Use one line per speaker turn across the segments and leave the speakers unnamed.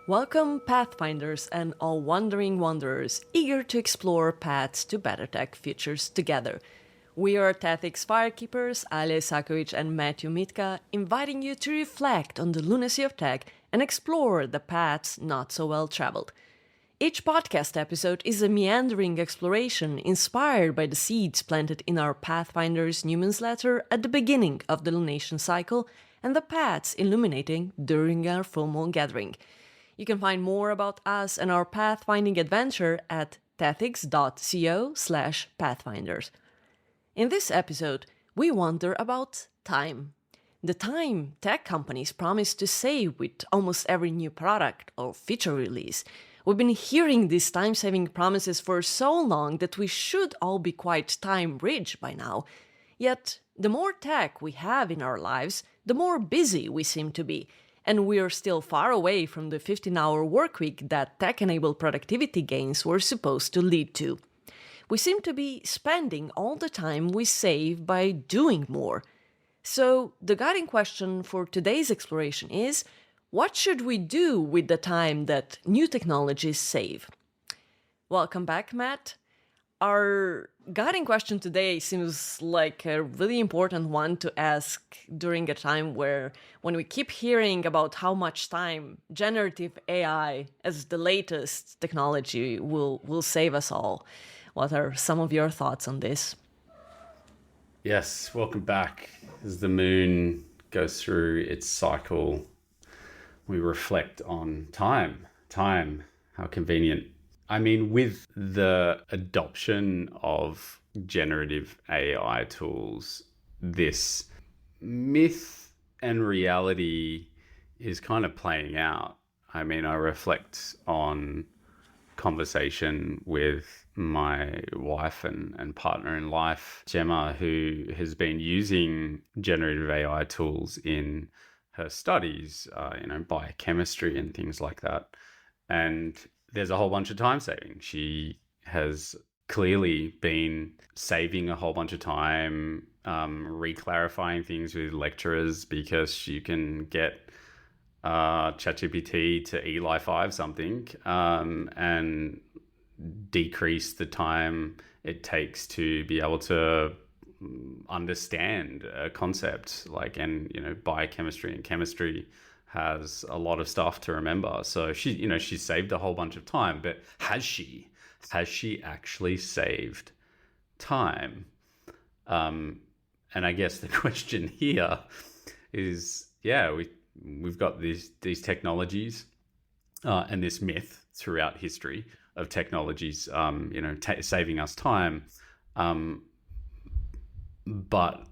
Welcome, Pathfinders and all wandering wanderers, eager to explore paths to better tech futures together. We are Tethix Firekeepers, Ale Sakovic and Matthew Mitka, inviting you to reflect on the lunacy of tech and explore the paths not so well traveled. Each podcast episode is a meandering exploration inspired by the seeds planted in our Pathfinders newsletter at the beginning of the lunation cycle and the paths illuminating during our full moon gathering. You can find more about us and our pathfinding adventure at tethix.co/pathfinders. In this episode, we wonder about time. The time tech companies promise to save with almost every new product or feature release. We've been hearing these time-saving promises for so long that we should all be quite time-rich by now. Yet, the more tech we have in our lives, the more busy we seem to be, and we're still far away from the 15-hour workweek that tech-enabled productivity gains were supposed to lead to. We seem to be spending all the time we save by doing more. So, the guiding question for today's exploration is, what should we do with the time that new technologies save? Welcome back, Matt. Our guiding question today seems like a really important one to ask during a time when we keep hearing about how much time generative AI as the latest technology will save us all. What are some of your thoughts on this?
Yes, welcome back. As the moon goes through its cycle, we reflect on time. Time, how convenient. I mean, with the adoption of generative AI tools, this myth and reality is kind of playing out. I mean, I reflect on conversation with my wife and partner in life, Gemma, who has been using generative AI tools in her studies, biochemistry and things like that. And there's a whole bunch of time saving. She has clearly been saving a whole bunch of time, re-clarifying things with lecturers because you can get ChatGPT to Eli 5 something and decrease the time it takes to be able to understand a concept biochemistry and chemistry has a lot of stuff to remember. So she saved a whole bunch of time, but has she actually saved time? And I guess the question here is, we've got these technologies and this myth throughout history of technologies, saving us time. But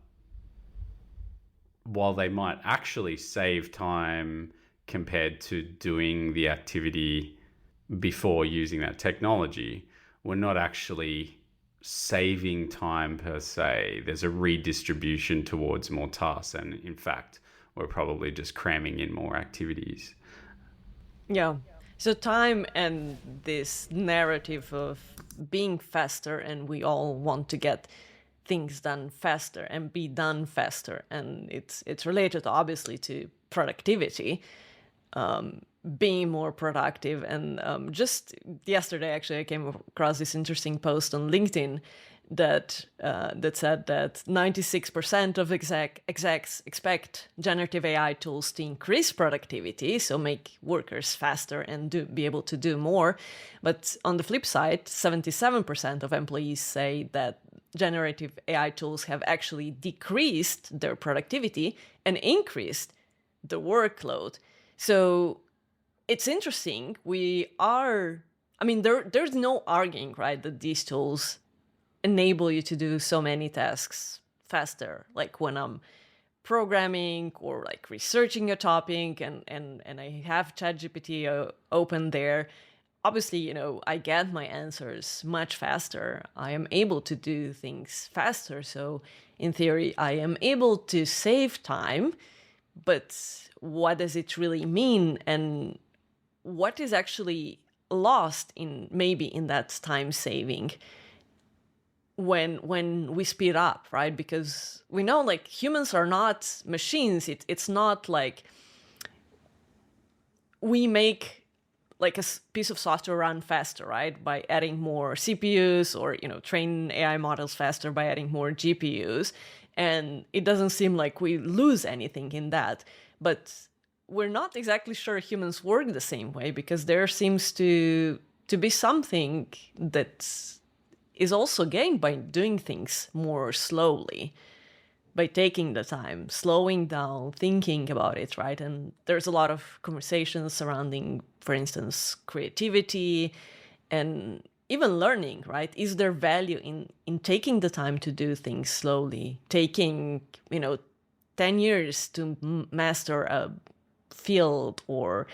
while they might actually save time compared to doing the activity before using that technology, we're not actually saving time per se. There's a redistribution towards more tasks. And in fact, we're probably just cramming in more activities.
Yeah. So time and this narrative of being faster, and we all want to get things done faster and be done faster, and it's related obviously to productivity, being more productive. And just yesterday, actually, I came across this interesting post on LinkedIn that said that 96% of execs expect generative AI tools to increase productivity, so make workers faster and be able to do more. But on the flip side, 77% of employees say that generative AI tools have actually decreased their productivity and increased the workload. So it's interesting. There's no arguing, right, that these tools enable you to do so many tasks faster. Like when I'm programming or like researching a topic and I have ChatGPT open there, obviously, I get my answers much faster. I am able to do things faster. So in theory, I am able to save time. But what does it really mean? And what is actually lost in that time saving when we speed up, right? Because we know like humans are not machines. It's not like we make like a piece of software run faster, right? By adding more CPUs, or, train AI models faster by adding more GPUs. And it doesn't seem like we lose anything in that. But we're not exactly sure humans work the same way, because there seems to be something that is also gained by doing things more slowly, by taking the time, slowing down, thinking about it, right? And there's a lot of conversations surrounding, for instance, creativity and even learning, right? Is there value in taking the time to do things slowly, taking, 10 years to master a field or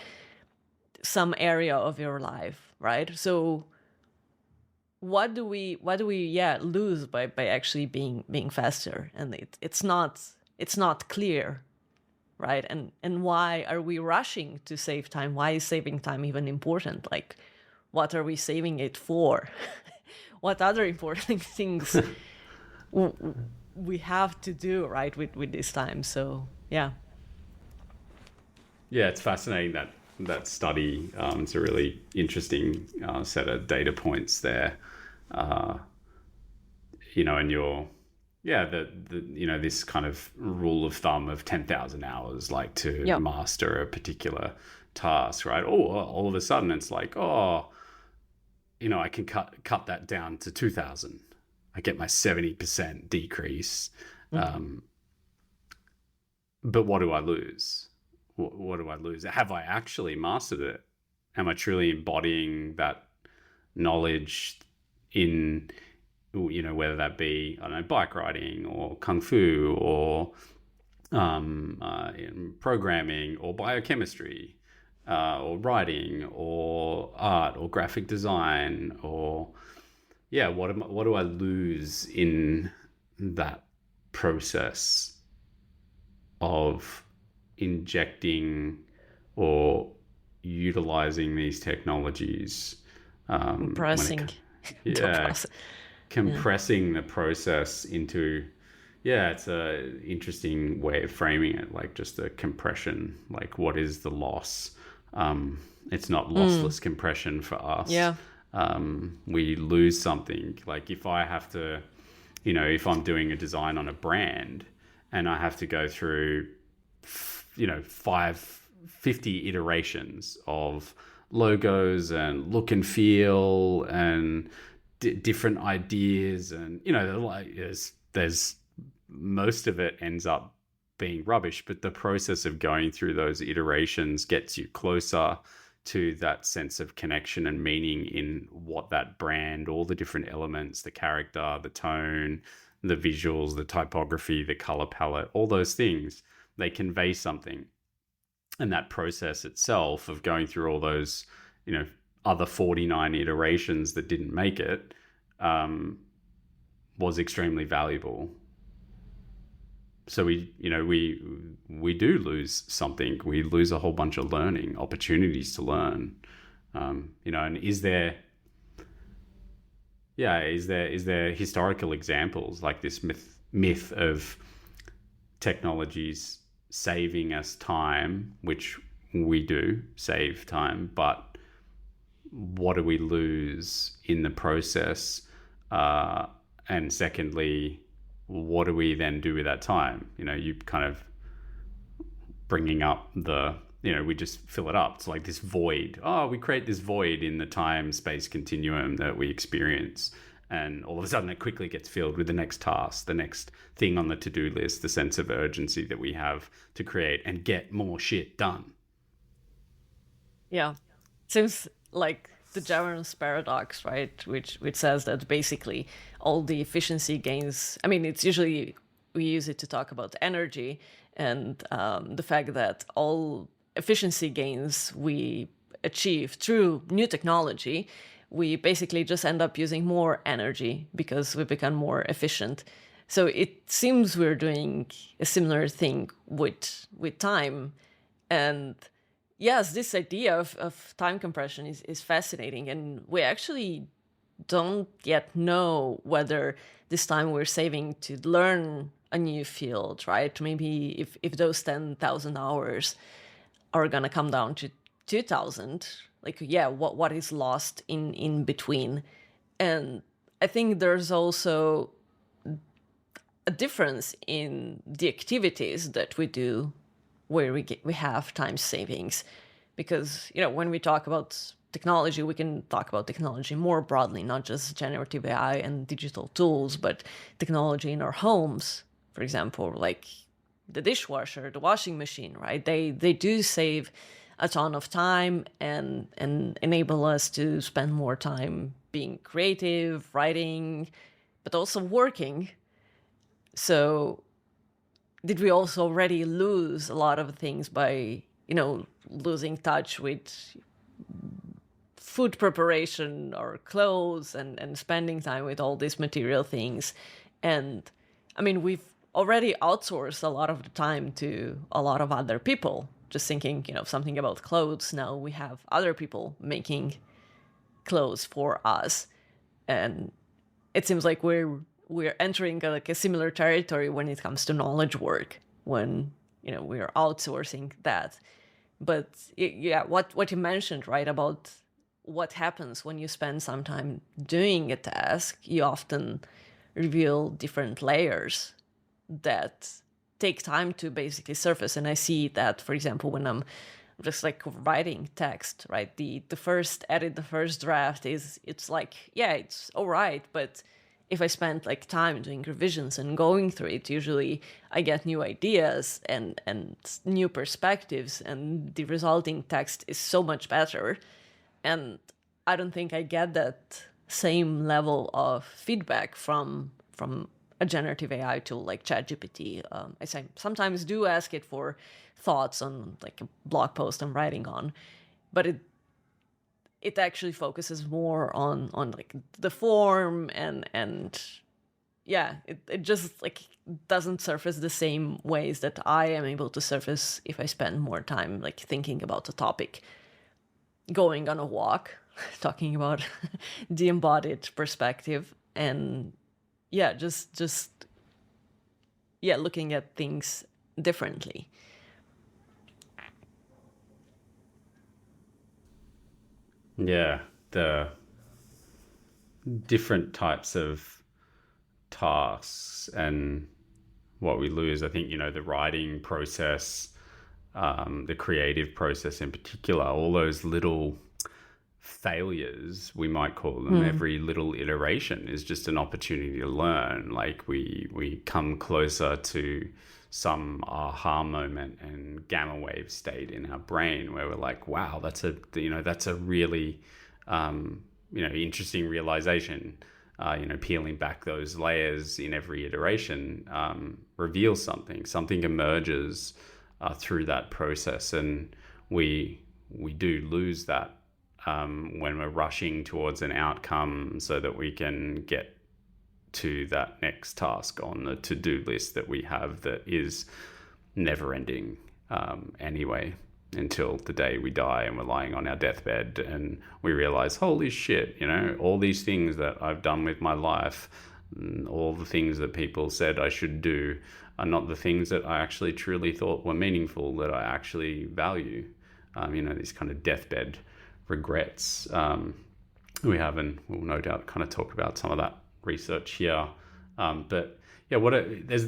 some area of your life, right? So what do we lose by actually being faster? And it's not clear, right? And why are we rushing to save time? Why is saving time even important? Like, what are we saving it for? What other important things we have to do, right, with this time? So yeah.
Yeah, it's fascinating that study. It's a really interesting set of data points there. And this kind of rule of thumb of 10,000 hours, like to
Yeah.
master a particular task, right? Oh, all of a sudden it's like, I can cut that down to 2,000. I get my 70% decrease. But what do I lose? What do I lose? Have I actually mastered it? Am I truly embodying that knowledge in, whether that be, I don't know, bike riding or kung fu or in programming or biochemistry or writing or art or graphic design, or what do I lose in that process of injecting or utilizing these technologies?
Compressing.
Compressing the process into, it's a interesting way of framing it, like just a compression. Like, what is the loss? It's not lossless compression for us. We lose something. Like, if I have to, if I'm doing a design on a brand and I have to go through 50 iterations of logos and look and feel and different ideas, and there's most of it ends up being rubbish, but the process of going through those iterations gets you closer to that sense of connection and meaning in what that brand, all the different elements, the character, the tone, the visuals, the typography, the color palette, all those things, they convey something. And that process itself of going through all those, other 49 iterations that didn't make it, was extremely valuable. So we do lose something. We lose a whole bunch of learning opportunities to learn. And is there historical examples like this myth of technologies saving us time, which we do save time, but what do we lose in the process? And secondly, what do we then do with that time? You kind of bringing up we just fill it up. It's like this void. We create this void in the time-space continuum that we experience. And all of a sudden it quickly gets filled with the next task, the next thing on the to-do list, the sense of urgency that we have to create and get more shit done.
Yeah. Seems like the Jevons paradox, right? Which says that basically all the efficiency gains, I mean, it's usually, we use it to talk about energy and the fact that all efficiency gains we achieve through new technology, we basically just end up using more energy because we become more efficient. So it seems we're doing a similar thing with time. And yes, this idea of time compression is fascinating. And we actually don't yet know whether this time we're saving to learn a new field, right? Maybe if those 10,000 hours are going to come down to 2,000, like, yeah, what is lost in between. And I think there's also a difference in the activities that we do where we have time savings, because when we talk about technology, we can talk about technology more broadly, not just generative AI and digital tools, but technology in our homes, for example, like the dishwasher, the washing machine, right? They do save a ton of time and enable us to spend more time being creative, writing, but also working. So did we also already lose a lot of things by, losing touch with food preparation or clothes and spending time with all these material things? And I mean, we've already outsourced a lot of the time to a lot of other people. Just thinking, something about clothes. Now we have other people making clothes for us. And it seems like we're entering like a similar territory when it comes to knowledge work, when we're outsourcing that. But yeah, what you mentioned, right, about what happens when you spend some time doing a task, you often reveal different layers that take time to basically surface. And I see that, for example, when I'm just like writing text, right? The first edit, the first draft it's like, yeah, it's all right, but if I spend like time doing revisions and going through it, usually I get new ideas and new perspectives, and the resulting text is so much better. And I don't think I get that same level of feedback from a generative AI tool like ChatGPT. Sometimes do ask it for thoughts on like a blog post I'm writing on, but it actually focuses more on like the form and yeah, it just like doesn't surface the same ways that I am able to surface if I spend more time like thinking about the topic, going on a walk, talking about the embodied perspective, and yeah, just yeah, looking at things differently.
Yeah, the different types of tasks and what we lose. I think, the writing process, the creative process in particular, all those little failures, we might call them, every little iteration is just an opportunity to learn. Like we come closer to some aha moment and gamma wave state in our brain where we're like, wow, that's a really interesting realization. Peeling back those layers in every iteration reveals something emerges through that process, and we do lose that when we're rushing towards an outcome so that we can get to that next task on the to-do list that we have that is never ending anyway, until the day we die and we're lying on our deathbed and we realize, holy shit, all these things that I've done with my life, all the things that people said I should do are not the things that I actually truly thought were meaningful, that I actually value. These kind of deathbed regrets we have, and we'll no doubt kind of talk about some of that research here. But yeah, there's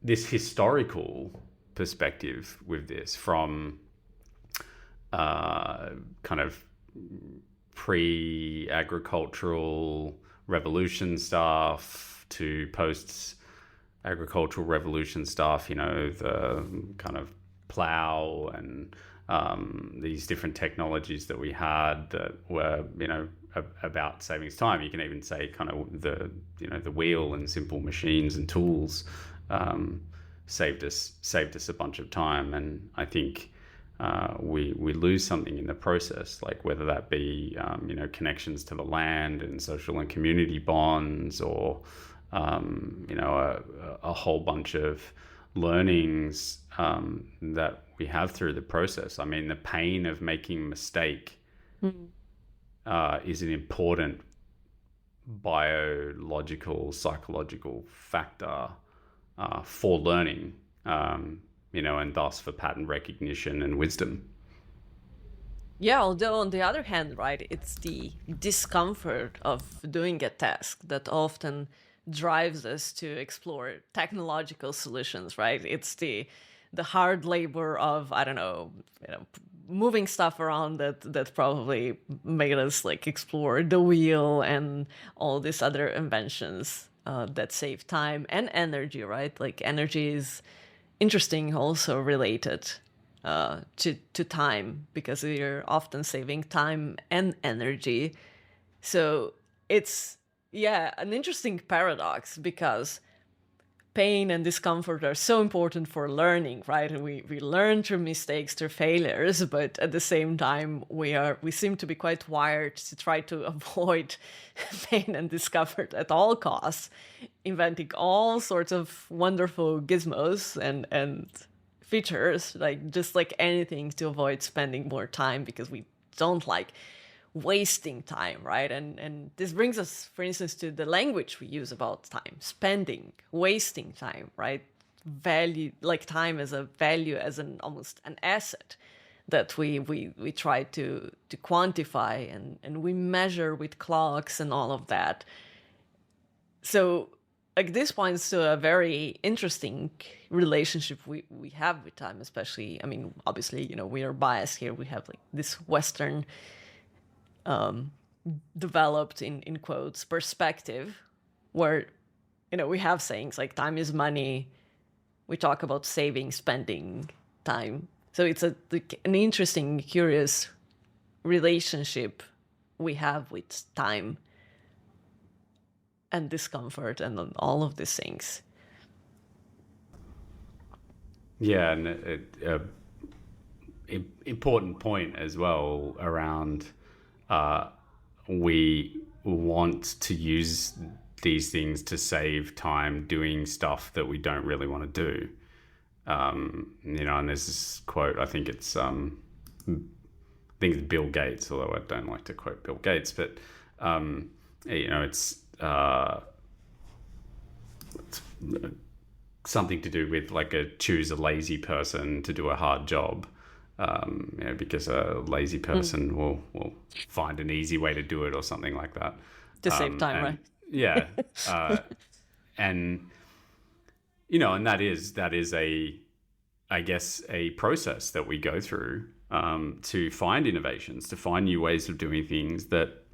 this historical perspective with this, from kind of pre-agricultural revolution stuff to post-agricultural revolution stuff, the kind of plow and these different technologies that we had that were, about saving time. You can even say kind of the wheel and simple machines and tools saved us a bunch of time. And I think we lose something in the process, like whether that be connections to the land and social and community bonds, or a whole bunch of learnings that we have through the process. I mean, the pain of making a mistake is an important biological, psychological factor for learning, and thus for pattern recognition and wisdom.
Yeah, although on the other hand, right, it's the discomfort of doing a task that often drives us to explore technological solutions, right? It's the hard labor of, I don't know, moving stuff around that probably made us like explore the wheel and all these other inventions that save time and energy, right? Like energy is interesting, also related to time because you're often saving time and energy. So it's, yeah, an interesting paradox because pain and discomfort are so important for learning, right? And we learn through mistakes, through failures, but at the same time we seem to be quite wired to try to avoid pain and discomfort at all costs, inventing all sorts of wonderful gizmos and features, like just like anything to avoid spending more time because we don't like wasting time, right? And this brings us, for instance, to the language we use about time, spending, wasting time, right? Value, like time as a value, as an almost an asset that we try to quantify and we measure with clocks and all of that. So like this points to a very interesting relationship we have with time, especially, I mean, obviously, we are biased here. We have like this Western developed in quotes perspective where we have sayings like time is money. We talk about saving, spending time. So it's an interesting, curious relationship we have with time and discomfort and all of these things.
Yeah, and important point as well around we want to use these things to save time doing stuff that we don't really want to do. And there's this quote. I think it's Bill Gates, although I don't like to quote Bill Gates, but it's something to do with like choose a lazy person to do a hard job. Because a lazy person will find an easy way to do it or something like that.
To save time, right?
Yeah. And, and that is I guess, a process that we go through to find innovations, to find new ways of doing things that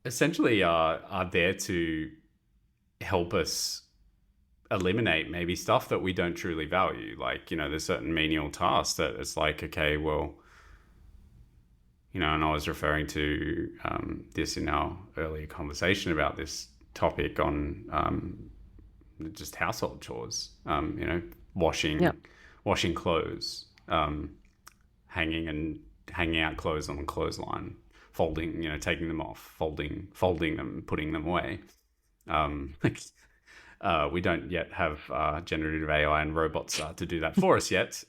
essentially are there to help us eliminate maybe stuff that we don't truly value. Like, there's certain menial tasks that it's like, okay, well, and I was referring to this in our earlier conversation about this topic on just household chores, washing clothes, hanging out clothes on the clothesline, folding, taking them off, folding them, putting them away. We don't yet have generative AI and robots to do that for us yet.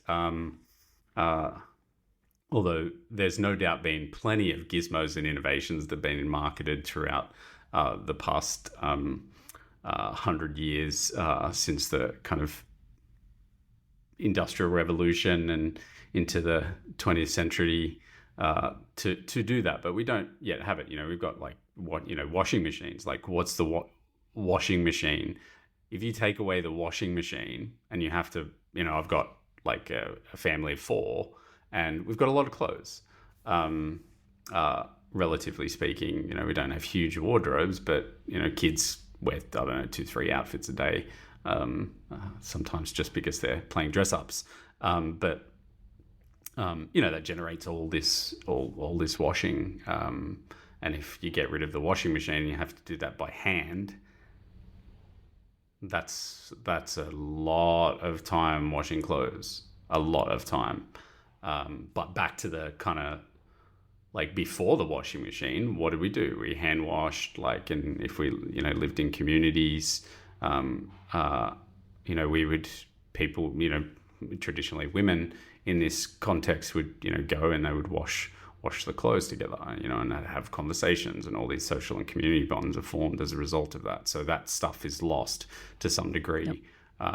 Although there's no doubt been plenty of gizmos and innovations that have been marketed throughout the past 100 years since the kind of Industrial Revolution and into the 20th century to do that. But we don't yet have it. We've got like washing machines. Like, what's the washing machine? If you take away the washing machine and you have to, I've got like a family of 4 and we've got a lot of clothes. Relatively speaking, we don't have huge wardrobes, but, kids wear, I don't know, 2-3 outfits a day. Sometimes just because they're playing dress ups. But that generates all this washing. And if you get rid of the washing machine, you have to do that by hand. That's a lot of time washing clothes, a lot of time. But back to the kind of like before the washing machine, what did we do? We hand washed, like, and if we, lived in communities, we would, people, traditionally women in this context would, go and they would wash the clothes together, and they'd have conversations, and all these social and community bonds are formed as a result of that. So that stuff is lost to some degree. Yep.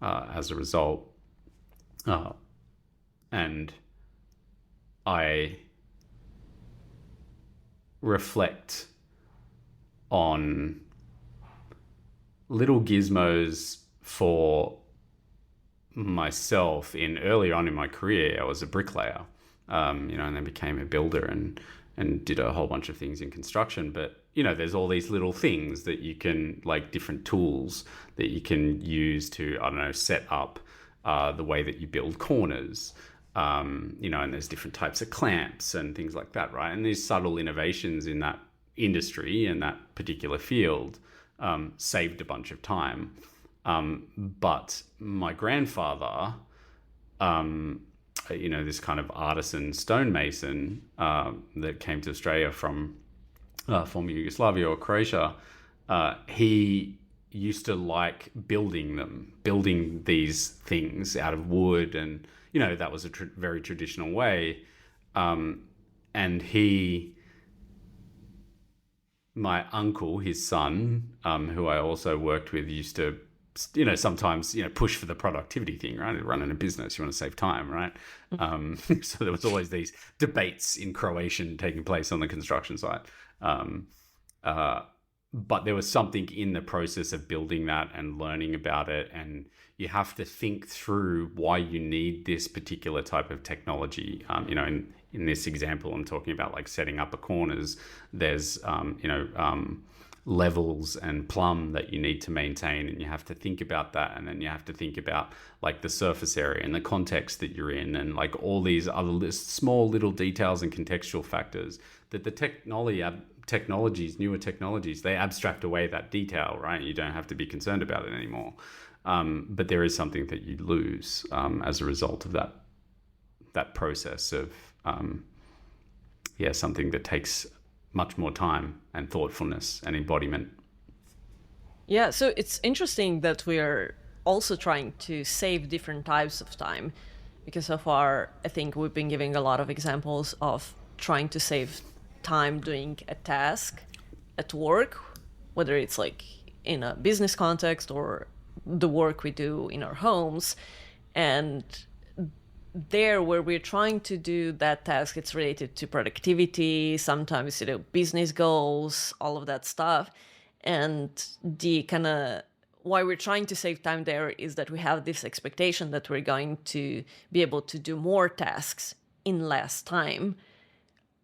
As a result. And I reflect on little gizmos for myself. In earlier on in my career, I was a bricklayer, and then became a builder and did a whole bunch of things in construction. But, there's all these little things that you can, like different tools that you can use to, I don't know, set up the way that you build corners. And there's different types of clamps and things like that, right? And these subtle innovations in that industry and that particular field saved a bunch of time. But my grandfather, this kind of artisan stonemason that came to Australia from former Yugoslavia or Croatia, he used to like building these things out of wood, and that was a very traditional way. And my uncle, his son, who I also worked with, used to, sometimes, push for the productivity thing, right? Running a business, you want to save time, right? So there was always these debates in Croatian taking place on the construction site. But there was something in the process of building that and learning about it. And you have to think through why you need this particular type of technology. In this example, I'm talking about like setting up a corners. There's, levels and plumb that you need to maintain, and you have to think about that. And then you have to think about like the surface area and the context that you're in, and like all these other small little details and contextual factors that the newer technologies, they abstract away that detail, right? You don't have to be concerned about it anymore. But there is something that you lose as a result of that process of, something that takes much more time and thoughtfulness and embodiment.
Yeah, so it's interesting that we are also trying to save different types of time, because so far I think we've been giving a lot of examples of trying to save time doing a task at work, whether it's like in a business context or the work we do in our homes. And there, where we're trying to do that task, it's related to productivity, sometimes business goals, all of that stuff. And the kind of why we're trying to save time there is that we have this expectation that we're going to be able to do more tasks in less time.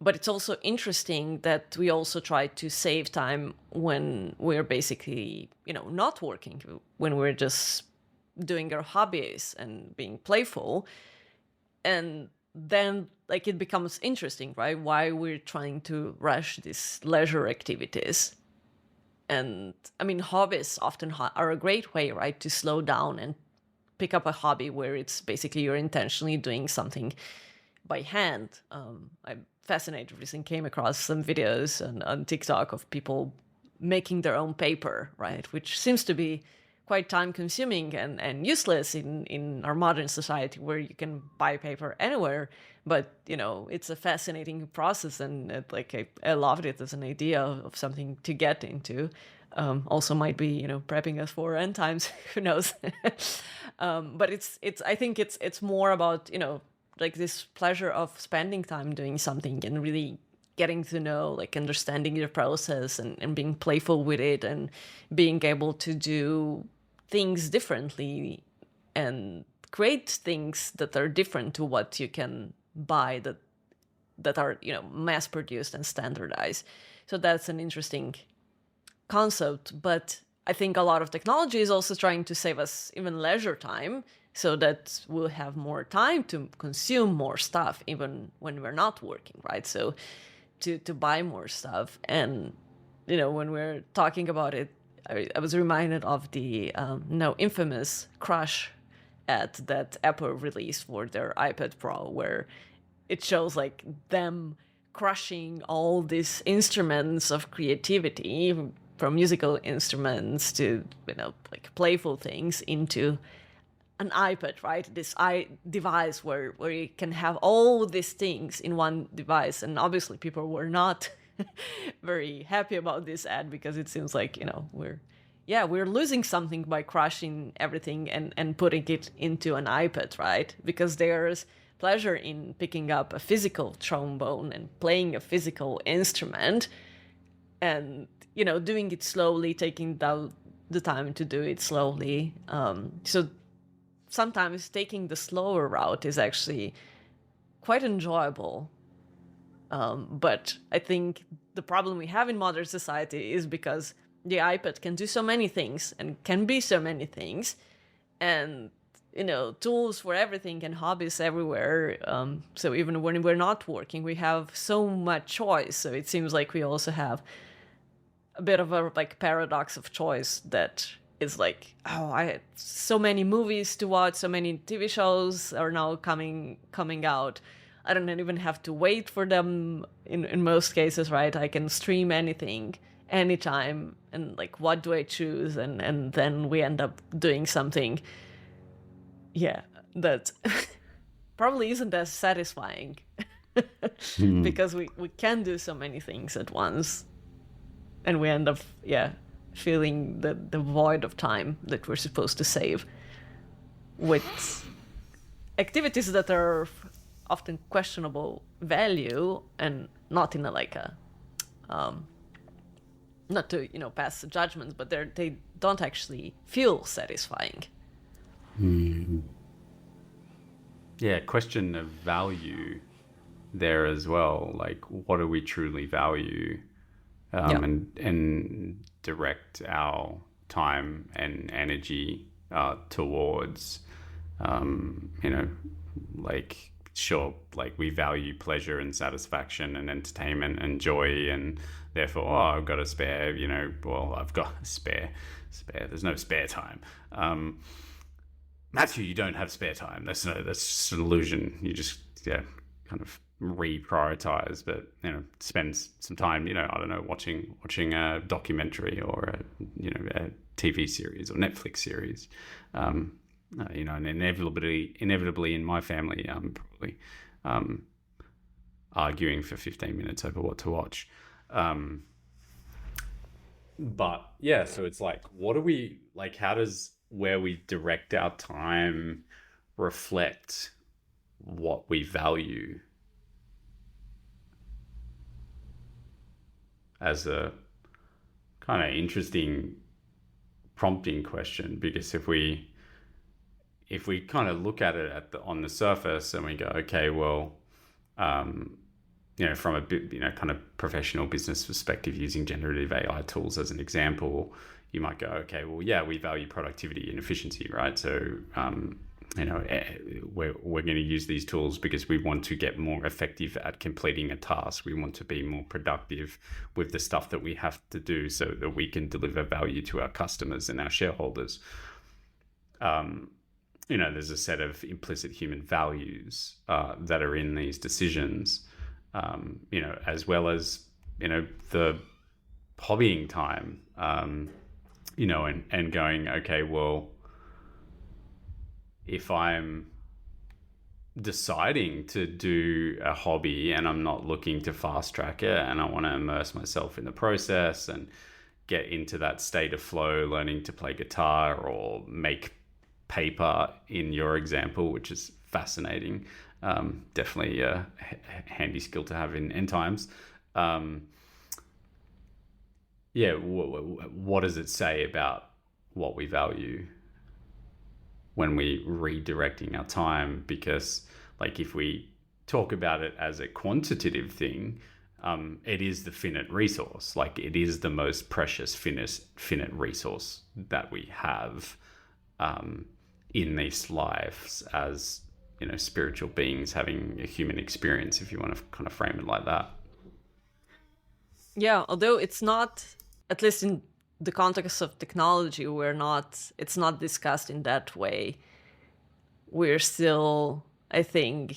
But it's also interesting that we also try to save time when we're basically, not working, when we're just doing our hobbies and being playful. And then it becomes interesting, right? Why we're trying to rush these leisure activities. And I mean, hobbies often are a great way, right, to slow down and pick up a hobby where it's basically you're intentionally doing something by hand. I'm fascinated recently came across some videos on TikTok of people making their own paper, right, which seems to be quite time consuming and useless in our modern society where you can buy paper anywhere. But, it's a fascinating process, and I loved it as an idea of something to get into. Also might be, prepping us for end times, who knows? But I think it's more about, this pleasure of spending time doing something and really getting to know, understanding the process and being playful with it and being able to do things differently and create things that are different to what you can buy that are mass produced and standardized. So that's an interesting concept. But I think a lot of technology is also trying to save us even leisure time, so that we'll have more time to consume more stuff even when we're not working, right? So to buy more stuff. And when we're talking about it, I was reminded of the infamous Crush ad that Apple released for their iPad Pro, where it shows them crushing all these instruments of creativity, from musical instruments to playful things, into an iPad, right? This device where you can have all these things in one device. And obviously people were not very happy about this ad, because it seems like, we're losing something by crushing everything and putting it into an iPad, right? Because there's pleasure in picking up a physical trombone and playing a physical instrument, and doing it slowly, taking the time to do it slowly. So sometimes taking the slower route is actually quite enjoyable. But I think the problem we have in modern society is because the iPad can do so many things and can be so many things, and tools for everything and hobbies everywhere. So even when we're not working, we have so much choice. So it seems like we also have a bit of a paradox of choice that is like, oh, I had so many movies to watch, so many TV shows are now coming out. I don't even have to wait for them in most cases, right? I can stream anything anytime, and what do I choose? And then we end up doing something, yeah, that probably isn't as satisfying because we can do so many things at once, and we end up feeling the void of time that we're supposed to save with activities that are often questionable value, and not in a not to pass judgments, but they don't actually feel satisfying.
Yeah, question of value there as well. Like, what do we truly value? And direct our time and energy towards. Sure, we value pleasure and satisfaction and entertainment and joy, and therefore, I've got a spare, I've got a spare, there's no spare time. Matthew, you don't have spare time. That's just an illusion. You just, kind of reprioritize, but, spend some time, I don't know, watching a documentary or a TV series or Netflix series. And inevitably in my family, probably arguing for 15 minutes over what to watch. But yeah, so it's what do we, how does where we direct our time reflect what we value as a kind of interesting prompting question? Because if we kind of look at it on the surface and we go, okay, well, from a bit, kind of professional business perspective, using generative AI tools as an example, you might go, okay, well, yeah, we value productivity and efficiency, right? So, we're going to use these tools because we want to get more effective at completing a task. We want to be more productive with the stuff that we have to do so that we can deliver value to our customers and our shareholders. There's a set of implicit human values that are in these decisions, as well as, the hobbying time, and going, okay, well, if I'm deciding to do a hobby and I'm not looking to fast track it and I want to immerse myself in the process and get into that state of flow, learning to play guitar or make paper in your example, which is fascinating. Definitely a handy skill to have in end times. What does it say about what we value when we redirecting our time? Because if we talk about it as a quantitative thing, it is the finite resource. It is the most precious finite resource that we have in these lives as spiritual beings having a human experience, if you want to kind of frame it like that.
Yeah, although it's not, at least in the context of technology, it's not discussed in that way. We're still, I think,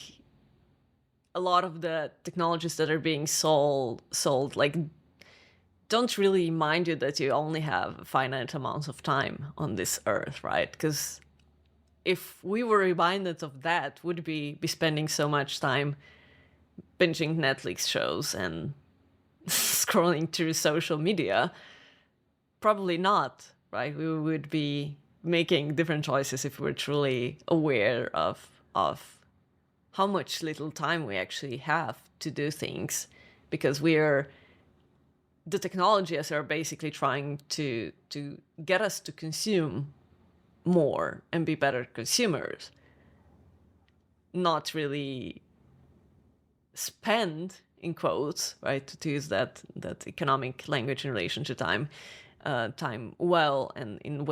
a lot of the technologies that are being sold don't really remind you that you only have finite amounts of time on this earth, right? Because if we were reminded of that, would we be spending so much time binging Netflix shows and scrolling through social media? Probably not, right? We would be making different choices if we're truly aware of how much little time we actually have to do things, because the technologies are basically trying to get us to consume more and be better consumers, not really spend, in quotes, right, to use that economic language in relation to time, time well and in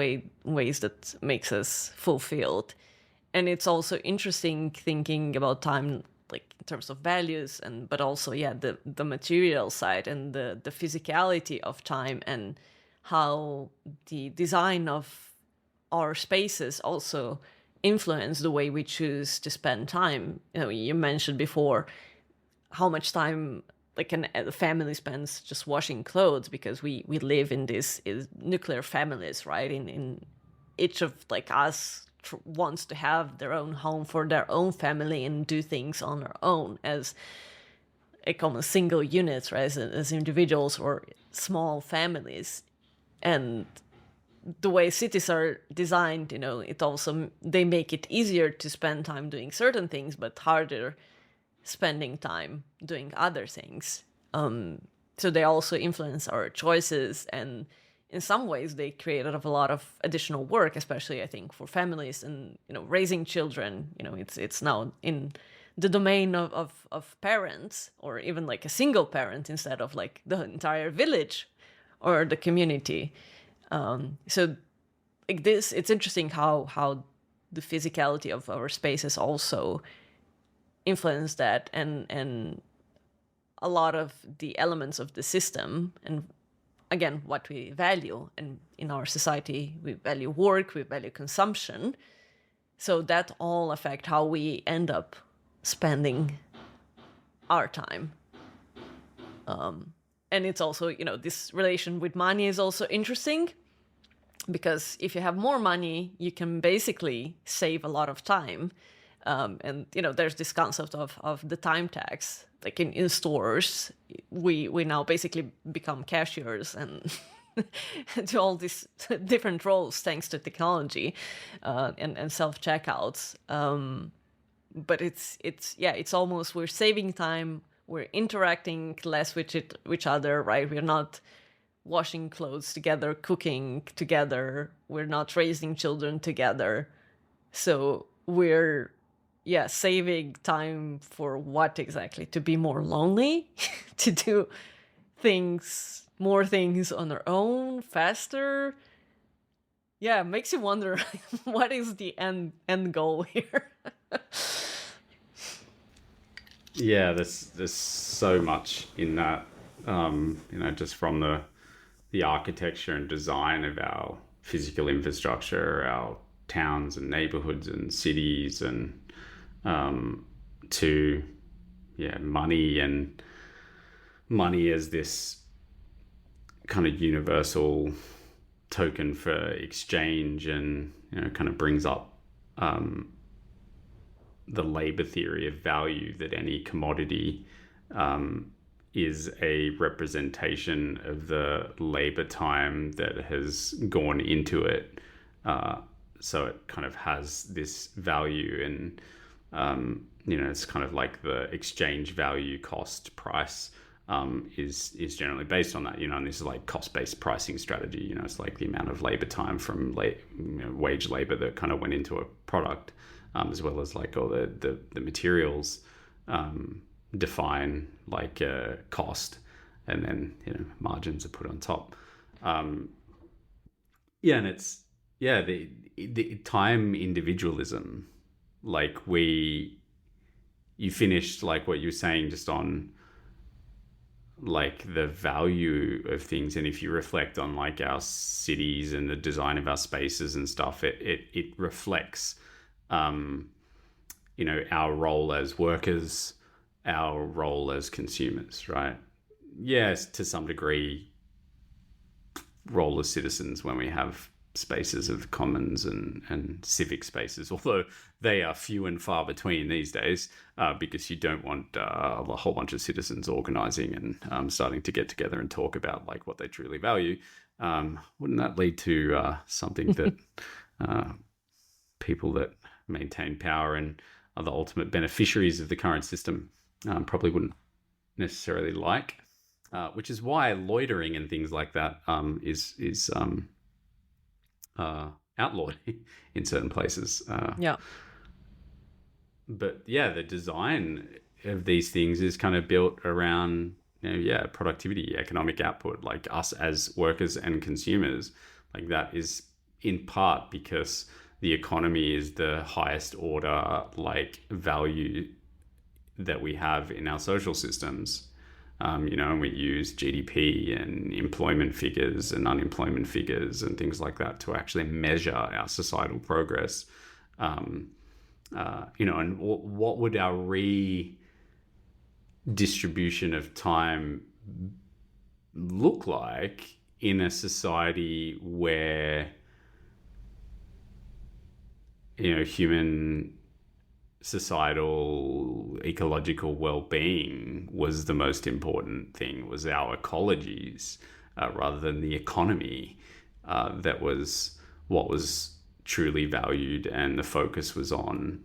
ways that makes us fulfilled. And it's also interesting thinking about time like in terms of values, and but also the material side and the physicality of time, and how the design of our spaces also influence the way we choose to spend time. You mentioned before how much time like a family spends just washing clothes, because we live in this nuclear families, right? In each of like us wants to have their own home for their own family and do things on their own as like almost single units, right? As individuals or small families. And the way cities are designed, it also they make it easier to spend time doing certain things, but harder spending time doing other things. So they also influence our choices, and in some ways they create a lot of additional work, especially I think for families and raising children. It's now in the domain of parents, or even like a single parent instead of like the entire village or the community. So like this, it's interesting how the physicality of our spaces also influence that, and a lot of the elements of the system, and again what we value. And in our society we value work, we value consumption, so that all affect how we end up spending our time. And it's also, this relation with money is also interesting, because if you have more money you can basically save a lot of time. And there's this concept of the time tax, like in stores we now basically become cashiers and do all these different roles thanks to technology, and self-checkouts. But it's almost, we're saving time, we're interacting less with each other, right? We're not washing clothes together, cooking together, we're not raising children together. So we're saving time for what exactly? To be more lonely, to do more things on our own, faster. Yeah, makes you wonder what is the end goal here.
Yeah, there's so much in that. Just from the architecture and design of our physical infrastructure, our towns and neighborhoods and cities, and to money, and money as this kind of universal token for exchange, and kind of brings up the labor theory of value, that any commodity is a representation of the labor time that has gone into it. So it kind of has this value, and it's kind of like the exchange value cost price is generally based on that. And this is like cost-based pricing strategy. It's like the amount of labor time from wage labor that kind of went into a product, as well as like all the materials define like cost, and then margins are put on top. And it's the time individualism. Like you finished like what you were saying just on like the value of things, and if you reflect on like our cities and the design of our spaces and stuff, it reflects our role as workers, our role as consumers, right? Yes, to some degree, role as citizens when we have spaces of commons and civic spaces, although they are few and far between these days, because you don't want a whole bunch of citizens organizing and starting to get together and talk about like what they truly value. Wouldn't that lead to something that people that maintain power and are the ultimate beneficiaries of the current system probably wouldn't necessarily like, which is why loitering and things like that is outlawed in certain places.
Yeah.
But yeah, the design of these things is kind of built around, productivity, economic output, like us as workers and consumers. Like that is in part because the economy is the highest order like value that we have in our social systems. And we use GDP and employment figures and unemployment figures and things like that to actually measure our societal progress. And what would our redistribution of time look like in a society where, human societal ecological well-being was the most important thing, was our ecologies, rather than the economy. That was what was truly valued, and the focus was on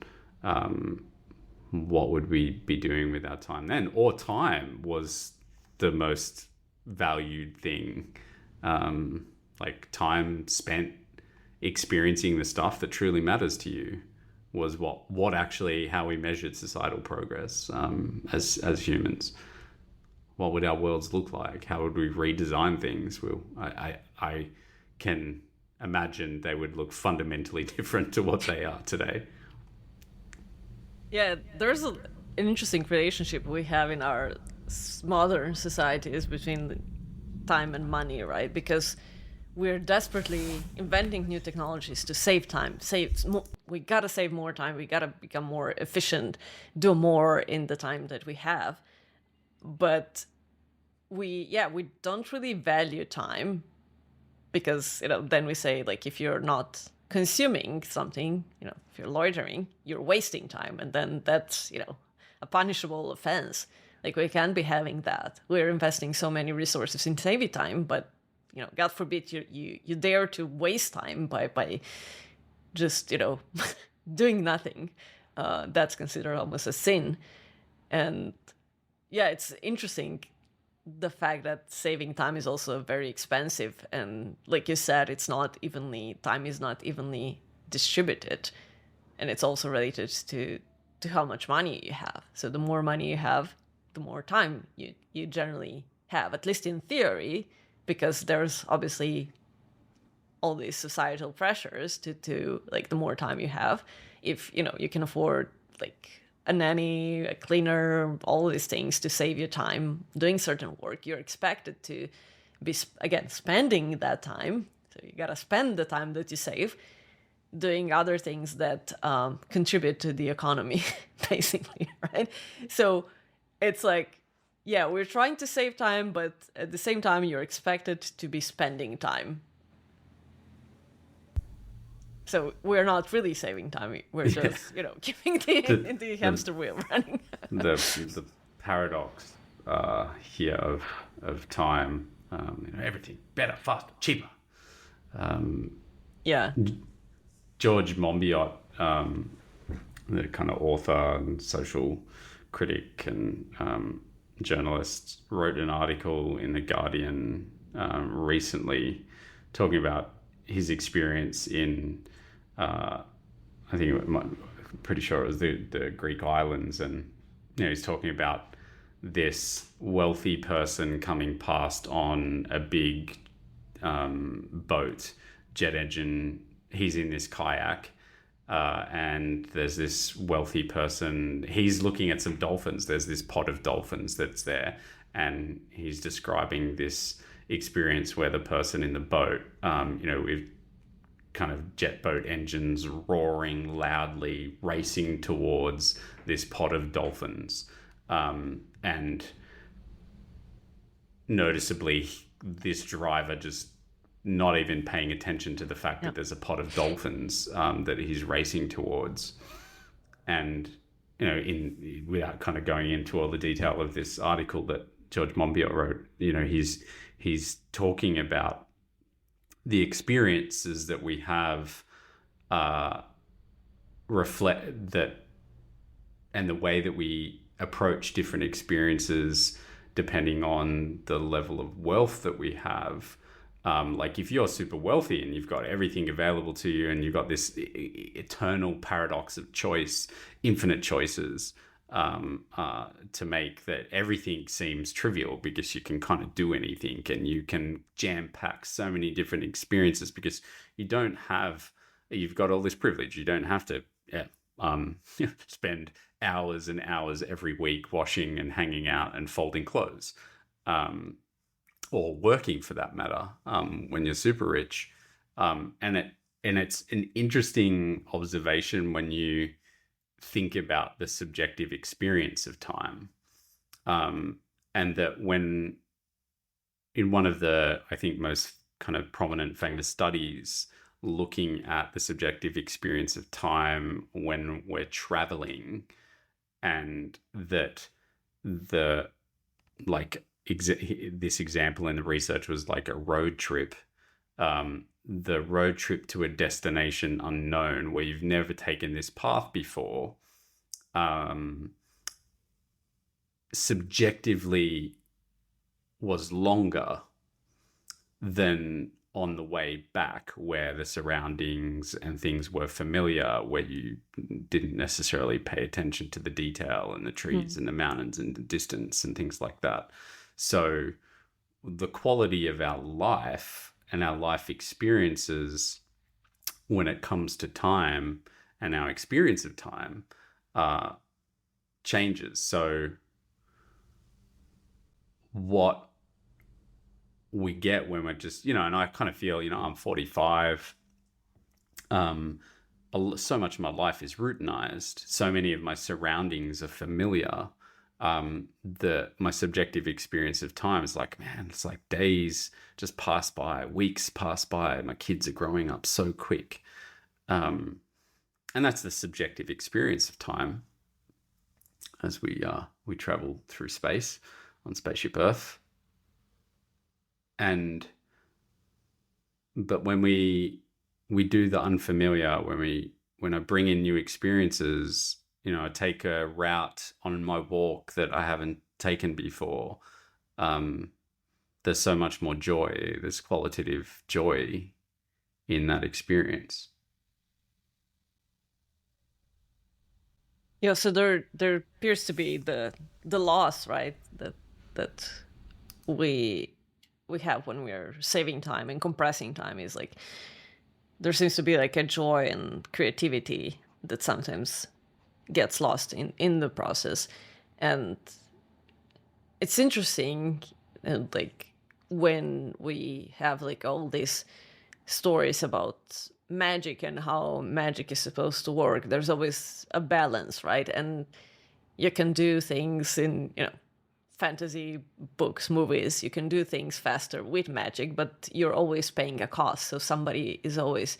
what would we be doing with our time then, or time was the most valued thing, like time spent experiencing the stuff that truly matters to you was what actually how we measured societal progress as humans. What would our worlds look like? How would we redesign things? I can imagine they would look fundamentally different to what they are today.
Yeah, there's an interesting relationship we have in our modern societies between time and money, right? Because we're desperately inventing new technologies to save time. We gotta save more time. We gotta become more efficient, do more in the time that we have. But we don't really value time, because then we say, like, if you're not consuming something, if you're loitering, you're wasting time, and then that's a punishable offense. Like, we can't be having that. We're investing so many resources in saving time, but God forbid you dare to waste time by just doing nothing. That's considered almost a sin. And yeah, it's interesting, the fact that saving time is also very expensive, and like you said, time is not evenly distributed, and it's also related to how much money you have. So the more money you have, the more time you generally have, at least in theory, because there's obviously all these societal pressures to like, the more time you have, if you can afford like a nanny, a cleaner, all these things to save you time doing certain work, you're expected to be again spending that time. So you gotta spend the time that you save doing other things that contribute to the economy, basically, right? So it's like, yeah, we're trying to save time, but at the same time, you're expected to be spending time. So we're not really saving time. We're just, keeping the hamster wheel running.
the paradox here of time, everything better, faster, cheaper.
Yeah.
George Monbiot, the kind of author and social critic and journalist, wrote an article in The Guardian recently talking about his experience in, I'm pretty sure it was the Greek islands, and he's talking about this wealthy person coming past on a big boat, jet engine. He's in this kayak, and there's this wealthy person. He's looking at some dolphins. There's this pod of dolphins that's there, and he's describing this experience where the person in the boat, with kind of jet boat engines roaring loudly, racing towards this pod of dolphins, and noticeably, this driver just not even paying attention to the fact that there's a pod of dolphins that he's racing towards. And, without kind of going into all the detail of this article that George Monbiot wrote, he's talking about the experiences that we have reflect that and the way that we approach different experiences depending on the level of wealth that we have. Like if you're super wealthy and you've got everything available to you and you've got this eternal paradox of choice, infinite choices to make, that everything seems trivial because you can kind of do anything and you can jam pack so many different experiences because you've got all this privilege. You don't have to spend hours and hours every week washing and hanging out and folding clothes. Or working for that matter, when you're super rich. And it's an interesting observation when you think about the subjective experience of time. And that when in one of the, I think, most kind of prominent famous studies looking at the subjective experience of time when we're traveling, and that the this example in the research was like a road trip, the road trip to a destination unknown where you've never taken this path before, subjectively was longer than on the way back where the surroundings and things were familiar, where you didn't necessarily pay attention to the detail and the trees and the mountains and the distance and things like that. So the quality of our life and our life experiences when it comes to time and our experience of time changes. So what we get when we're just, and I kind of feel, I'm 45. So much of my life is routinized. So many of my surroundings are familiar. My subjective experience of time is like, man, it's like days just pass by, weeks pass by. My kids are growing up so quick. And that's the subjective experience of time as we travel through space on Spaceship Earth. But when we do the unfamiliar, when I bring in new experiences, I take a route on my walk that I haven't taken before, there's so much more joy. There's qualitative joy in that experience.
Yeah, so there appears to be the loss, right? That we have when we are saving time and compressing time is like there seems to be like a joy and creativity that sometimes gets lost in the process. And it's interesting, and like when we have like all these stories about magic and how magic is supposed to work, there's always a balance, right? And you can do things in fantasy books, movies, you can do things faster with magic, but you're always paying a cost. So somebody is always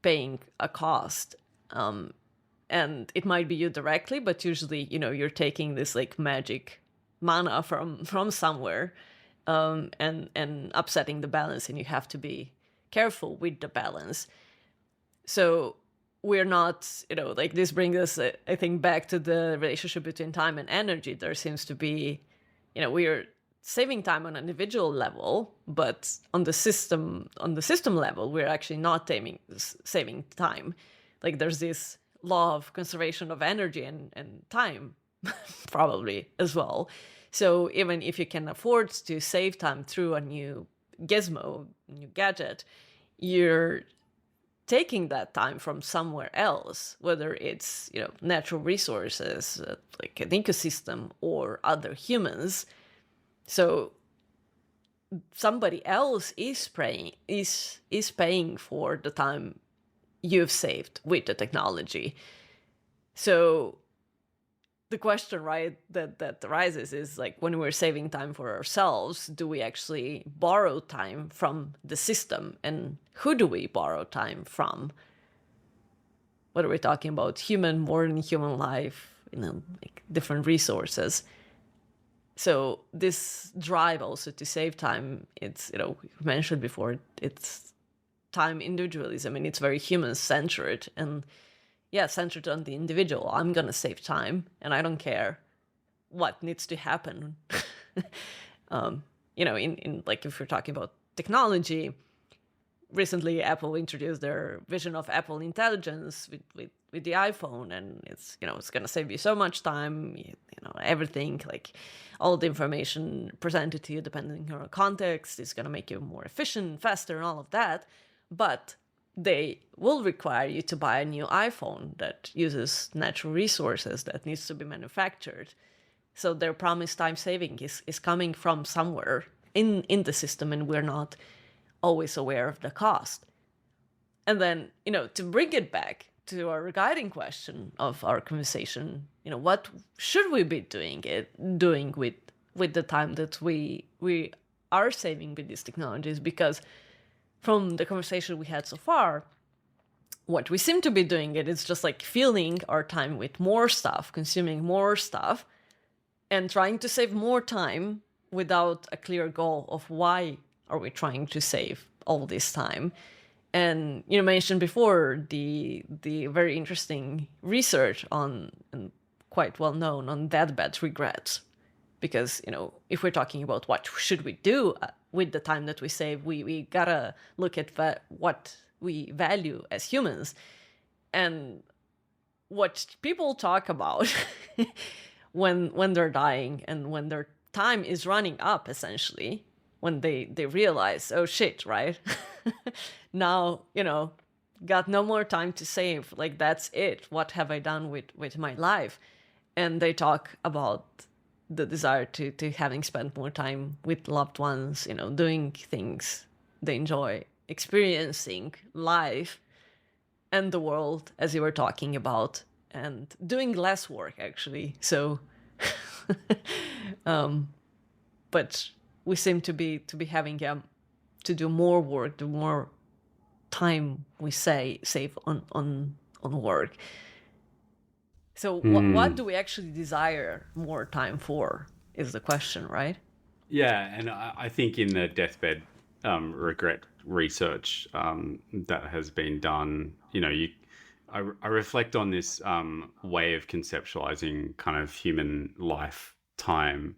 paying a cost. And it might be you directly, but usually, you're taking this like magic mana from somewhere, and upsetting the balance, and you have to be careful with the balance. So we're not, like this brings us, I think, back to the relationship between time and energy. There seems to be, we're saving time on an individual level, but on the system level, we're actually not saving time. Like there's this law of conservation of energy and time probably as well. So even if you can afford to save time through a new gizmo, new gadget, you're taking that time from somewhere else, whether it's natural resources, like an ecosystem, or other humans. So somebody else is paying for the time you've saved with the technology. So the question, right, that arises is like, when we're saving time for ourselves, do we actually borrow time from the system? And who do we borrow time from? What are we talking about? Human, more than human life, like different resources. So this drive also to save time, it's, we mentioned before, it's time individualism, and it's very human centered. And centered on the individual. I'm gonna save time, and I don't care what needs to happen. In like if we're talking about technology, recently Apple introduced their vision of Apple Intelligence with the iPhone, and it's gonna save you so much time. Everything, like all the information presented to you, depending on your context, is gonna make you more efficient, faster, and all of that. But they will require you to buy a new iPhone that uses natural resources that needs to be manufactured. So their promised time saving is coming from somewhere in the system, and we're not always aware of the cost. And then, to bring it back to our guiding question of our conversation, what should we be doing with the time that we are saving with these technologies? Because from the conversation we had so far, what we seem to be doing is just like filling our time with more stuff, consuming more stuff, and trying to save more time without a clear goal of why are we trying to save all this time. And you mentioned before the very interesting research on, and quite well known, on deathbed regrets. Because if we're talking about what should we do with the time that we save, we gotta look at what we value as humans. And what people talk about when they're dying and when their time is running up, essentially, when they realize, oh shit, right? Now, got no more time to save. Like, that's it. What have I done with my life? And they talk about the desire to having spent more time with loved ones, doing things they enjoy, experiencing life and the world, as you were talking about, and doing less work, actually. So, but we seem to be having to do more work, the more time we save on work. So what do we actually desire more time for is the question, right?
Yeah, and I think in the deathbed regret research that has been done, I reflect on this way of conceptualizing kind of human lifetime,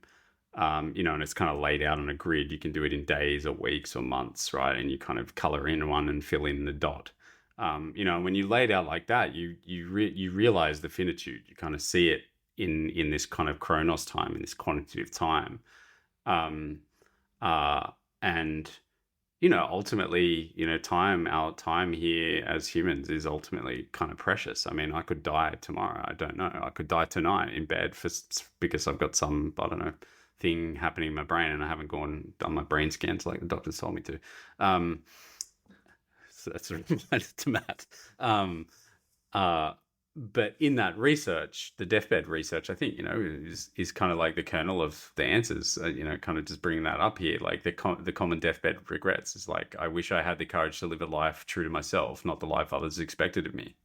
and it's kind of laid out on a grid. You can do it in days or weeks or months, right? And you kind of color in one and fill in the dot. When you lay it out like that, you realize the finitude. You kind of see it in this kind of chronos time, in this quantitative time. And ultimately, our time here as humans is ultimately kind of precious. I mean, I could die tomorrow. I don't know. I could die tonight in bed because I've got some, I don't know, thing happening in my brain and I haven't done my brain scans like the doctors told me to. So that's related to Matt. But in that research, the deathbed research, I think, is kind of like the kernel of the answers, kind of just bringing that up here. Like the common deathbed regrets is like, I wish I had the courage to live a life true to myself, not the life others expected of me.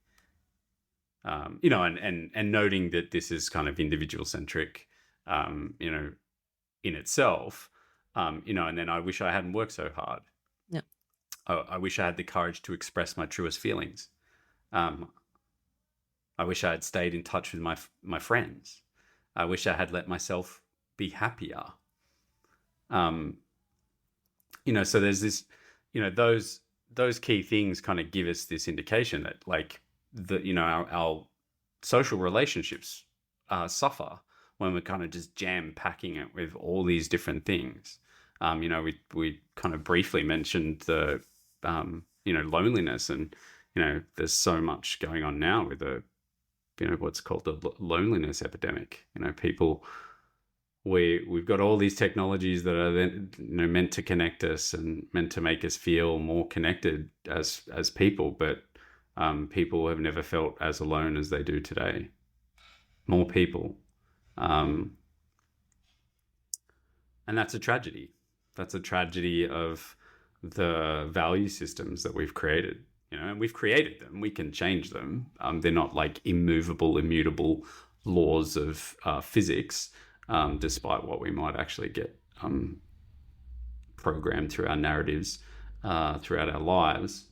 And noting that this is kind of individual centric, in itself, and then I wish I hadn't worked so hard.
Yeah.
I wish I had the courage to express my truest feelings. I wish I had stayed in touch with my friends. I wish I had let myself be happier. So there's this, those key things kind of give us this indication that like our social relationships suffer when we're kind of just jam packing it with all these different things. We kind of briefly mentioned the, loneliness, and, there's so much going on now with the, what's called the loneliness epidemic. People, we've got all these technologies that are then, meant to connect us and meant to make us feel more connected as people, but people have never felt as alone as they do today. More people. And that's a tragedy. That's a tragedy of the value systems that we've created. And we've created them. We can change them. They're not like immovable, immutable laws of physics, despite what we might actually get programmed through our narratives throughout our lives.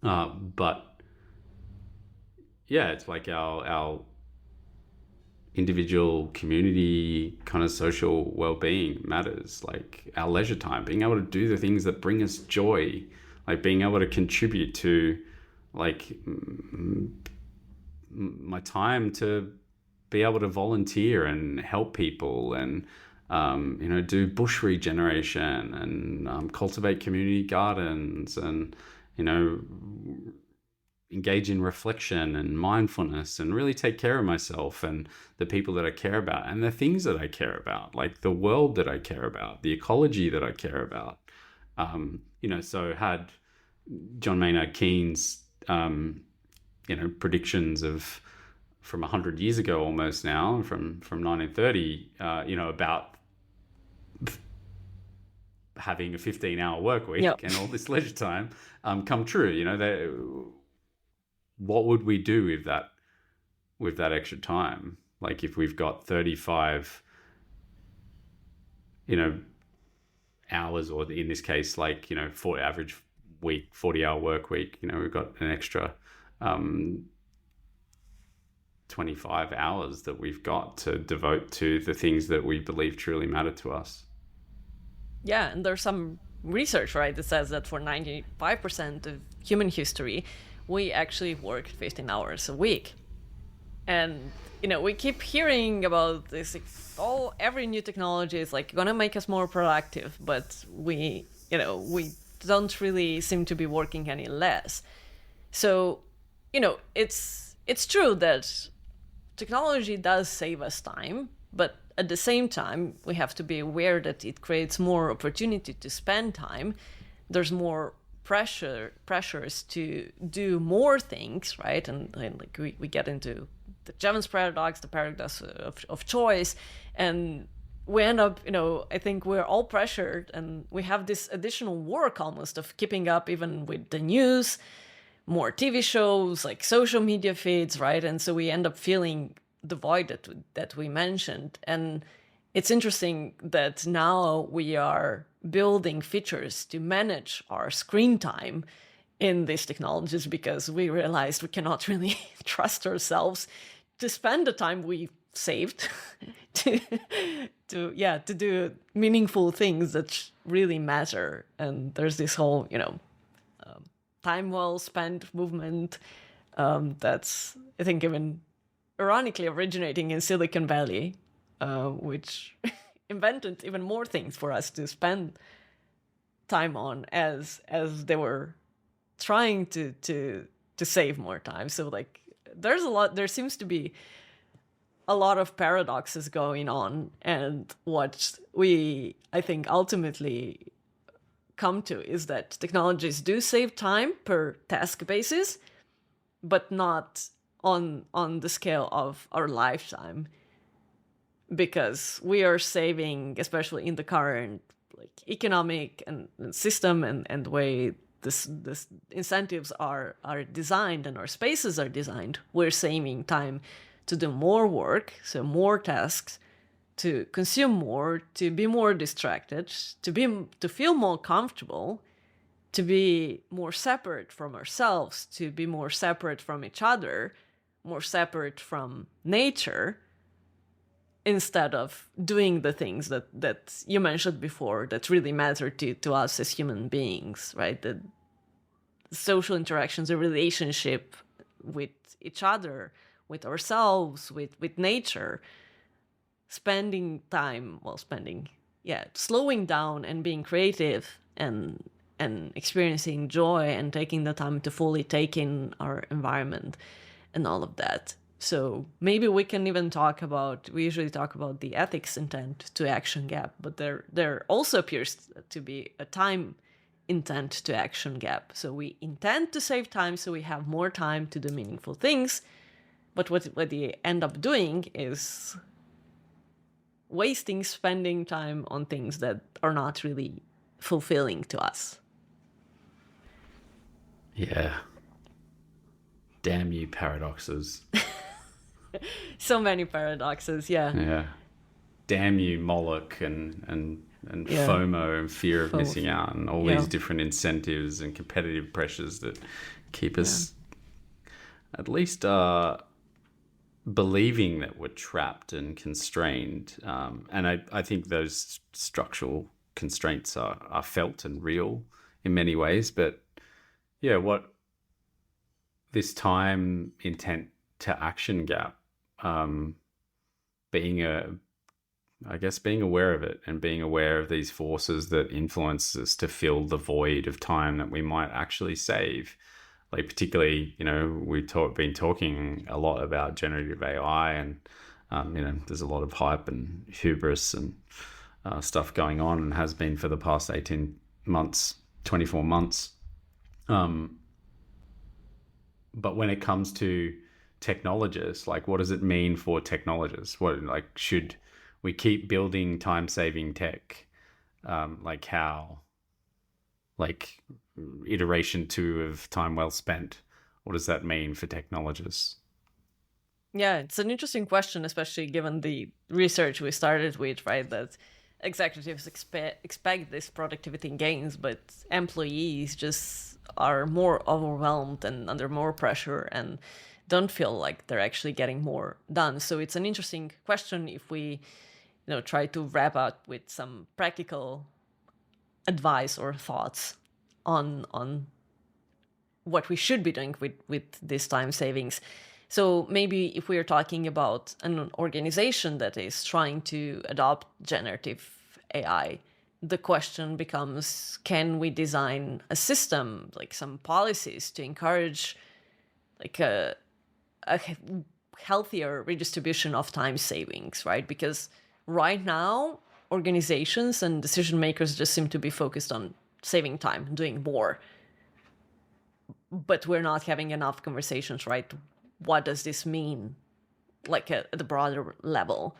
But yeah, it's like our individual community kind of social well-being matters, like our leisure time, being able to do the things that bring us joy, like being able to contribute to like my time to be able to volunteer and help people and do bush regeneration and cultivate community gardens and engage in reflection and mindfulness and really take care of myself and the people that I care about and the things that I care about, like the world that I care about, the ecology that I care about. So had John Maynard Keynes, predictions of from 100 years ago almost now, from 1930, about having a 15-hour work week
Yep.
and all this leisure time come true. What would we do with that extra time? Like if we've got 35, hours, or in this case, like, for average week, 40-hour work week, we've got an extra 25 hours that we've got to devote to the things that we believe truly matter to us.
Yeah, and there's some research, right, that says that for 95% of human history, we actually worked 15 hours a week. And, we keep hearing about this, every new technology is like gonna make us more productive, but we don't really seem to be working any less. So, it's true that technology does save us time, but at the same time, we have to be aware that it creates more opportunity to spend time. There's more pressures to do more things, right? And like we get into the Jevons paradox, the paradox of choice, and we end up, I think we're all pressured, and we have this additional work almost of keeping up even with the news, more TV shows, like social media feeds, right? And so we end up feeling the void that we mentioned. And it's interesting that now we are building features to manage our screen time in these technologies because we realized we cannot really trust ourselves to spend the time we saved to do meaningful things that really matter. And there's this whole, time well spent movement that's, I think, even ironically originating in Silicon Valley, which invented even more things for us to spend time on as they were trying to save more time. So like there seems to be a lot of paradoxes going on, and what we, I think, ultimately come to is that technologies do save time per task basis, but not on the scale of our lifetime, because we are saving, especially in the current like economic and system and the way this incentives are designed and our spaces are designed, we're saving time to do more work, so more tasks, to consume more, to be more distracted, to feel more comfortable, to be more separate from ourselves, to be more separate from each other, more separate from nature, instead of doing the things that you mentioned before that really matter to us as human beings, right? The social interactions, the relationship with each other, with ourselves, with nature, slowing down and being creative and experiencing joy and taking the time to fully take in our environment and all of that. So maybe we can even we usually talk about the ethics intent to action gap, but there also appears to be a time intent to action gap. So we intend to save time so we have more time to do meaningful things, but what they end up doing is spending time on things that are not really fulfilling to us.
Yeah. Damn you, paradoxes.
So many paradoxes, yeah.
Yeah. Damn you, Moloch and FOMO and fear of missing out and all these different incentives and competitive pressures that keep us at least believing that we're trapped and constrained. And I think those structural constraints are felt and real in many ways. But yeah, what this time intent to action gap, being being aware of it and being aware of these forces that influence us to fill the void of time that we might actually save. Like particularly, we've been talking a lot about generative AI, and there's a lot of hype and hubris and stuff going on, and has been for the past 18 months, 24 months. But when it comes to technologists, like, what does it mean for technologists? Should we keep building time-saving tech? How? Iteration 2 of time well spent. What does that mean for technologists?
Yeah, it's an interesting question, especially given the research we started with, right? That executives expect these productivity gains, but employees just are more overwhelmed and under more pressure and don't feel like they're actually getting more done. So it's an interesting question if we, try to wrap up with some practical advice or thoughts on what we should be doing with this time savings. So maybe if we are talking about an organization that is trying to adopt generative AI, the question becomes, can we design a system, like some policies to encourage like a healthier redistribution of time savings, right? Because right now, organizations and decision makers just seem to be focused on saving time, doing more. But we're not having enough conversations, right? What does this mean, like at the broader level?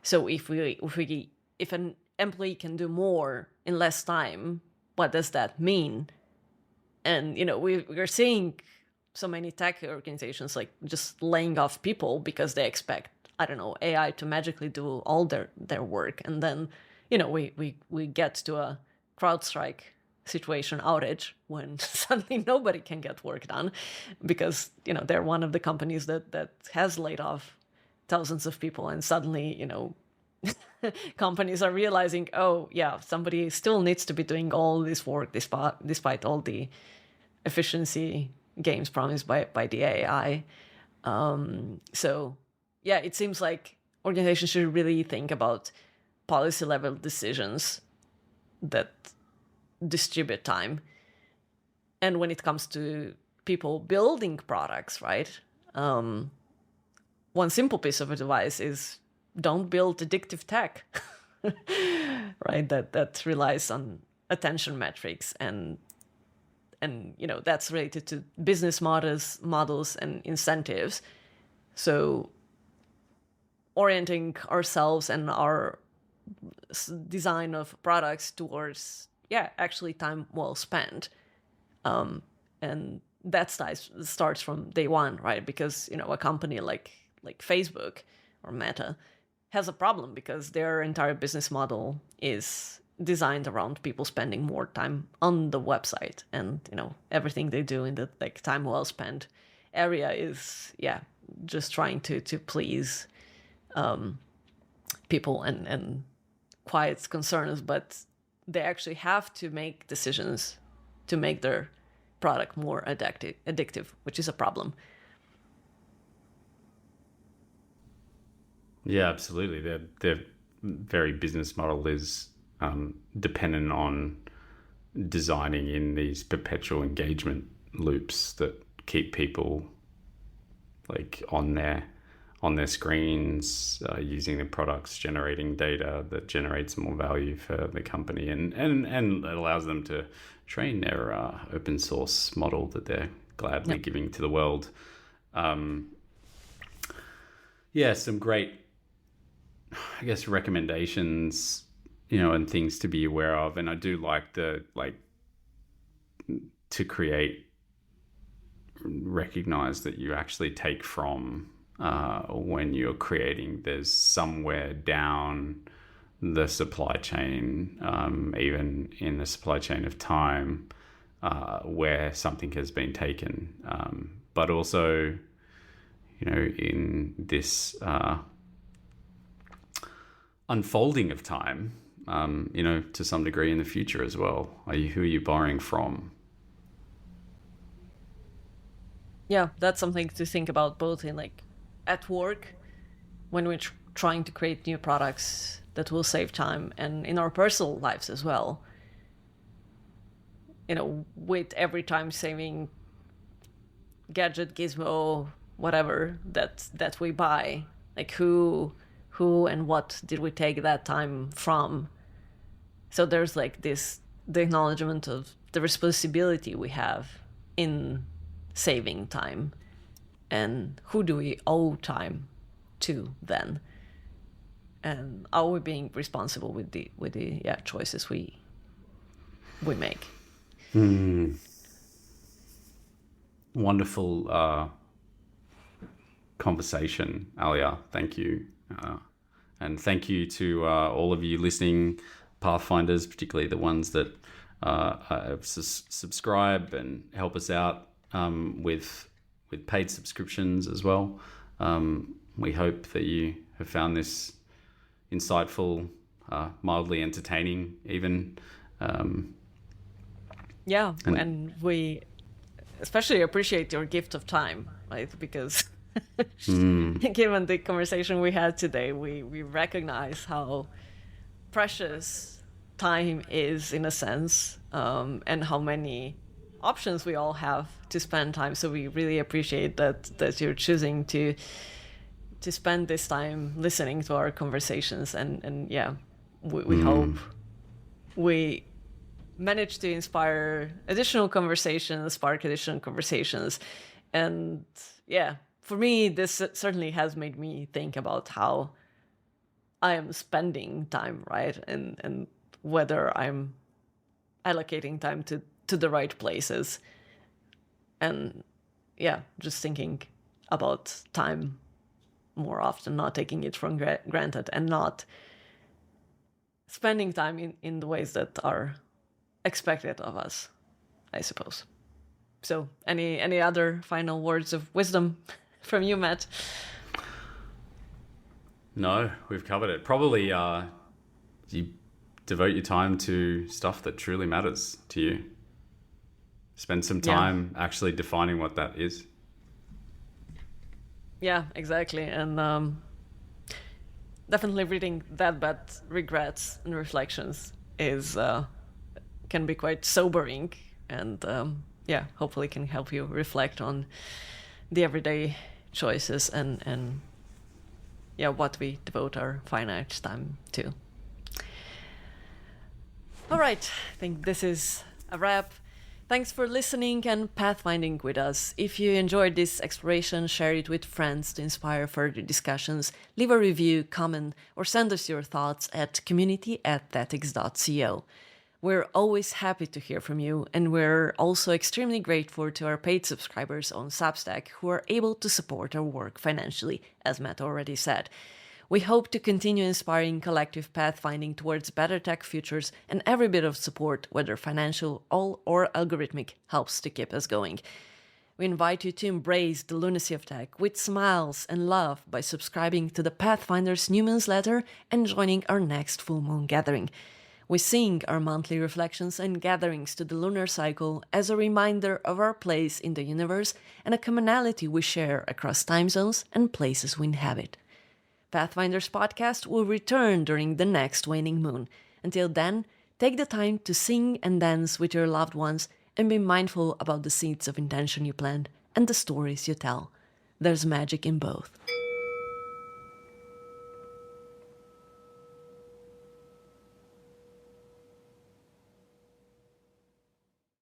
So if an employee can do more in less time, what does that mean? And we're seeing so many tech organizations like just laying off people because they expect, I don't know, AI to magically do all their work, and then we get to a CrowdStrike situation outage when suddenly nobody can get work done because they're one of the companies that has laid off thousands of people, and suddenly companies are realizing, oh yeah, somebody still needs to be doing all this work despite all the efficiency gains promised by the AI. So yeah, it seems like organizations should really think about policy level decisions that distribute time. And when it comes to people building products, right? One simple piece of advice is don't build addictive tech, right? That relies on attention metrics and that's related to business models and incentives. So orienting ourselves and our design of products towards actually time well spent, and that starts from day one, right? Because a company like Facebook or Meta has a problem because their entire business model is designed around people spending more time on the website, and everything they do in the time well spent area is just trying to please people and quiet concerns, but they actually have to make decisions to make their product more addictive, which is a problem.
Yeah, absolutely. Their very business model is dependent on designing in these perpetual engagement loops that keep people on their screens, using the products, generating data that generates more value for the company, and it allows them to train their open source model that they're gladly giving to the world. Some great, I guess, recommendations, and things to be aware of. And I do like to recognize that you actually take from when you're creating. There's somewhere down the supply chain, even in the supply chain of time, where something has been taken but also, in this unfolding of time, to some degree in the future as well. Who are you borrowing from?
Yeah, that's something to think about both in at work when we're trying to create new products that will save time, and in our personal lives as well. With every time saving gadget, gizmo, whatever that we buy, who and what did we take that time from? So there's the acknowledgement of the responsibility we have in saving time, and who do we owe time to then, and are we being responsible with the choices we make?
Wonderful conversation, Alia. Thank you. And thank you to all of you listening, Pathfinders, particularly the ones that subscribe and help us out with paid subscriptions as well. We hope that you have found this insightful, mildly entertaining even.
And we especially appreciate your gift of time, right? Because given the conversation we had today, we recognize how precious time is in a sense, and how many options we all have to spend time. So we really appreciate that you're choosing to spend this time listening to our conversations, and we hope we manage to inspire additional conversations, spark additional conversations. And for me, this certainly has made me think about how I am spending time, right? And whether I'm allocating time to the right places. And just thinking about time more often, not taking it for granted, and not spending time in the ways that are expected of us, I suppose. So any other final words of wisdom from you, Matt?
No, we've covered it. Probably you devote your time to stuff that truly matters to you. Spend some time actually defining what that is. Yeah, exactly. And definitely reading that about regrets and reflections is can be quite sobering, and hopefully can help you reflect on the everyday choices and what we devote our finite time to. All right, I think this is a wrap. Thanks for listening and pathfinding with us. If you enjoyed this exploration, share it with friends to inspire further discussions. Leave a review, comment, or send us your thoughts at community@thetix.co. We're always happy to hear from you, and we're also extremely grateful to our paid subscribers on Substack who are able to support our work financially, as Matt already said. We hope to continue inspiring collective pathfinding towards better tech futures, and every bit of support, whether financial or algorithmic, helps to keep us going. We invite you to embrace the lunacy of tech with smiles and love by subscribing to the Pathfinder's New Moon's Letter and joining our next full moon gathering. We sing our monthly reflections and gatherings to the lunar cycle as a reminder of our place in the universe and a commonality we share across time zones and places we inhabit. Pathfinder's podcast will return during the next waning moon. Until then, take the time to sing and dance with your loved ones and be mindful about the seeds of intention you plant and the stories you tell. There's magic in both.